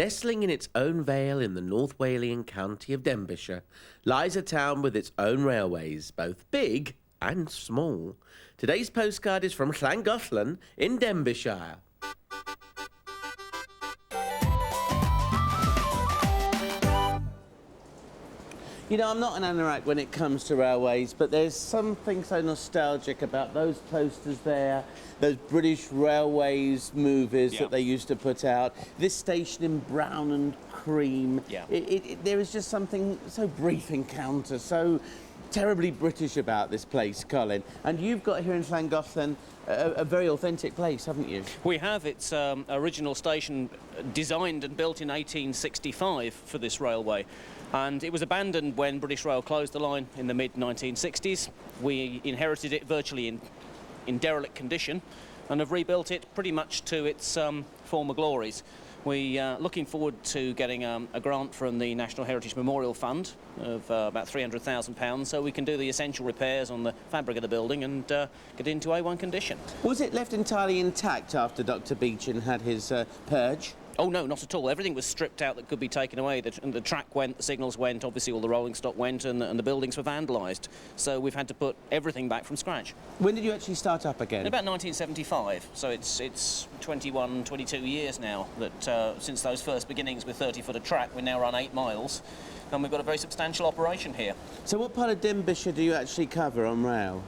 Nestling in its own vale in the North Walian county of Denbighshire lies a town with its own railways, both big and small. Today's postcard is from Llangollen in Denbighshire. You know, I'm not an anorak when it comes to railways, but there's something so nostalgic about those posters there, those British Railways movies that they used to put out, this station in brown and cream. Yeah. There is just something so brief encounter, so terribly British about this place, Colin. And you've got here in Llangollen a very authentic place, haven't you? We have. It's original station designed and built in 1865 for this railway. And it was abandoned when British Rail closed the line in the mid-1960s. We inherited it virtually in derelict condition and have rebuilt it pretty much to its former glories. We are looking forward to getting a grant from the National Heritage Memorial Fund of about £300,000 so we can do the essential repairs on the fabric of the building and get into A1 condition. Was it left entirely intact after Dr. Beechin had his purge? Oh, no, not at all. Everything was stripped out that could be taken away. The track went, the signals went, obviously all the rolling stock went, and the buildings were vandalised. So we've had to put everything back from scratch. When did you actually start up again? In about 1975. So it's 21, 22 years now that since those first beginnings with 30-foot of track, we now run 8 miles, and we've got a very substantial operation here. So what part of Denbighshire do you actually cover on rail?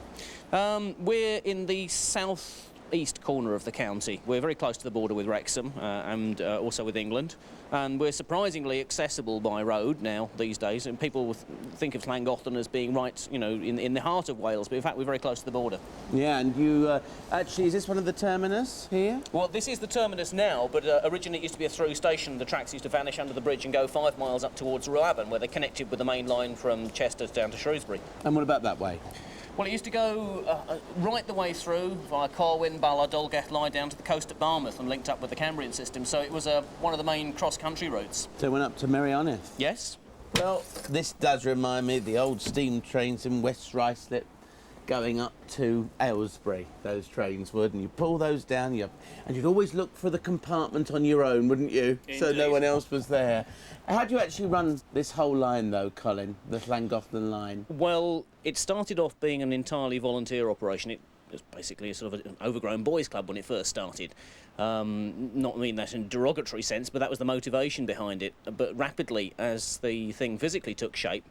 We're in the south-east corner of the county. We're very close to the border with Wrexham and also with England, and we're surprisingly accessible by road now these days, and people think of Llangollen as being right, you know, in the heart of Wales, but in fact we're very close to the border. Yeah, and you actually, is this one of the terminus here? Well, this is the terminus now, but originally it used to be a through station. The tracks used to vanish under the bridge and go 5 miles up towards Llangollen, where they connected with the main line from Chester down to Shrewsbury. And what about that way? Well, it used to go right the way through via Corwin, Bala, Dolgeth line down to the coast at Barmouth and linked up with the Cambrian system, so it was one of the main cross-country routes. So it went up to Merioneth? Yes. Well, this does remind me of the old steam trains in West Ruislip going up to Aylesbury, those trains would, and you pull those down, and you'd always look for the compartment on your own, wouldn't you? Indeed. So no one else was there. How do you actually run this whole line, though, Colin, the Llangollen line? Well, it started off being an entirely volunteer operation. It was basically a sort of an overgrown boys' club when it first started. Not mean that in a derogatory sense, but that was the motivation behind it. But rapidly, as the thing physically took shape,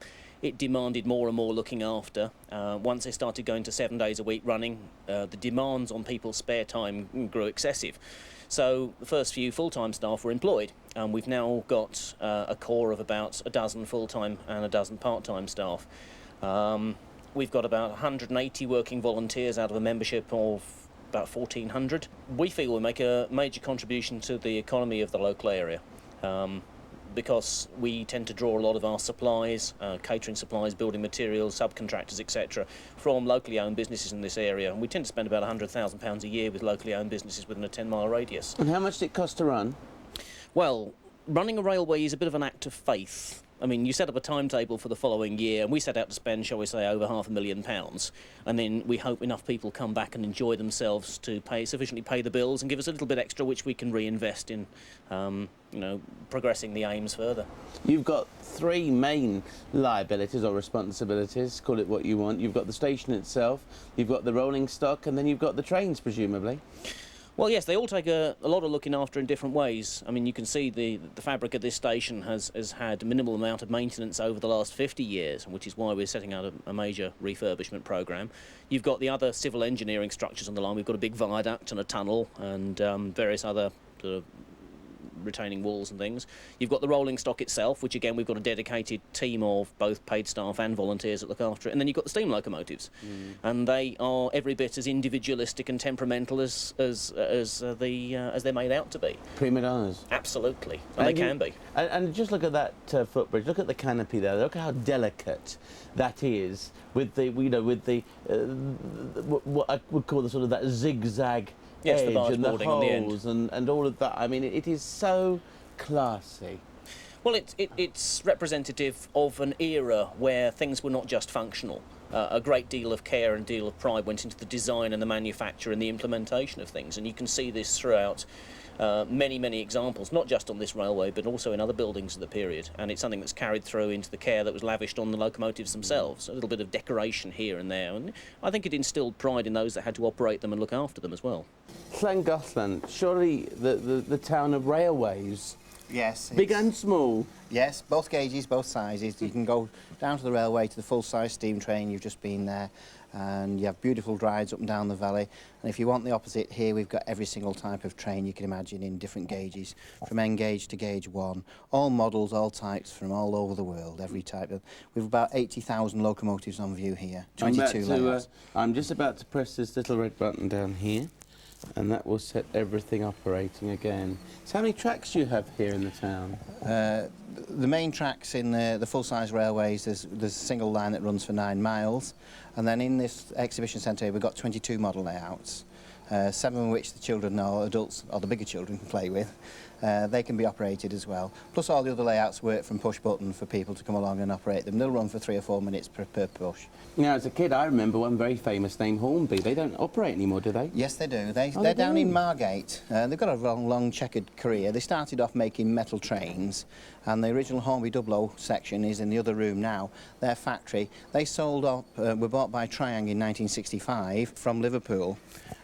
it demanded more and more looking after. Once they started going to 7 days a week running, the demands on people's spare time grew excessive. So the first few full-time staff were employed, and we've now got a core of about a dozen full-time and a dozen part-time staff. We've got about 180 working volunteers out of a membership of about 1,400. We feel we make a major contribution to the economy of the local area. Because we tend to draw a lot of our supplies, catering supplies, building materials, subcontractors, etc., from locally owned businesses in this area. And we tend to spend about £100,000 a year with locally owned businesses within a 10-mile radius. And how much did it cost to run? Well, running a railway is a bit of an act of faith. I mean, you set up a timetable for the following year, and we set out to spend, shall we say, over £500,000, and then we hope enough people come back and enjoy themselves to sufficiently pay the bills and give us a little bit extra which we can reinvest in, you know, progressing the aims further. You've got 3 main liabilities or responsibilities, call it what you want. You've got the station itself, you've got the rolling stock, and then you've got the trains, presumably. Well, yes, they all take a lot of looking after in different ways. I mean, you can see the fabric of this station has had a minimal amount of maintenance over the last 50 years, which is why we're setting out a major refurbishment programme. You've got the other civil engineering structures on the line. We've got a big viaduct and a tunnel and various other sort of retaining walls and things. You've got the rolling stock itself, which again we've got a dedicated team of both paid staff and volunteers that look after it, and then you've got the steam locomotives, and they are every bit as individualistic and temperamental as they're made out to be. Prima donnas. Absolutely, and they can be. And just look at that footbridge. Look at the canopy there. Look how delicate that is with the, you know, with the what I would call the sort of that zigzag. Yes, edge the barge and the boarding on the end. holes and all of that. I mean, it is so classy. Well, it's representative of an era where things were not just functional. a great deal of care and deal of pride went into the design and the manufacture and the implementation of things, and you can see this throughout many examples, not just on this railway but also in other buildings of the period, and it's something that's carried through into the care that was lavished on the locomotives themselves. A little bit of decoration here and there, and I think it instilled pride in those that had to operate them and look after them as well. Llangollen, surely the town of railways. Yes. Big and small. Yes, both gauges, both sizes. You can go down to the railway to the full-size steam train, you've just been there, and you have beautiful rides up and down the valley. And if you want the opposite, here we've got every single type of train you can imagine in different gauges, from N gauge to gauge 1. All models, all types from all over the world, every type of... We've about 80,000 locomotives on view here, 22 layers. I'm just about to press this little red button down here, and that will set everything operating again. So how many tracks do you have here in the town? The main tracks in the full-size railways, there's a single line that runs for 9 miles, and then in this exhibition centre we've got 22 model layouts, 7 of which the children or adults or the bigger children can play with. They can be operated as well. Plus all the other layouts work from push button for people to come along and operate them. They'll run for 3 or 4 minutes per push. Now, as a kid, I remember one very famous named Hornby. They don't operate anymore, do they? Yes, they do. They're down in Margate. They've got a long checkered career. They started off making metal trains, and the original Hornby 00 section is in the other room now. Their factory. They sold up, were bought by Triang in 1965 from Liverpool,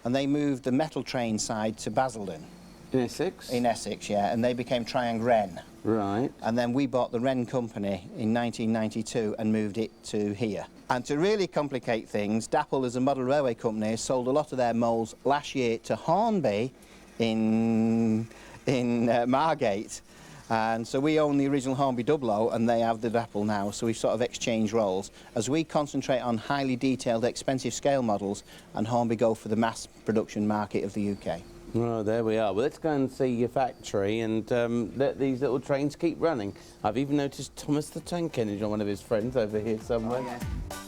and they moved the metal train side to Basildon. In Essex? In Essex, yeah, and they became Triang Wren. Right. And then we bought the Wren company in 1992 and moved it to here. And to really complicate things, Dapple, as a model railway company, sold a lot of their moulds last year to Hornby in Margate. And so we own the original Hornby 00 and they have the Dapple now, so we've sort of exchanged roles. As we concentrate on highly detailed, expensive scale models, and Hornby go for the mass production market of the UK. Oh, there we are. Well, let's go and see your factory and let these little trains keep running. I've even noticed Thomas the Tank Engine, one of his friends over here somewhere. Oh, yeah.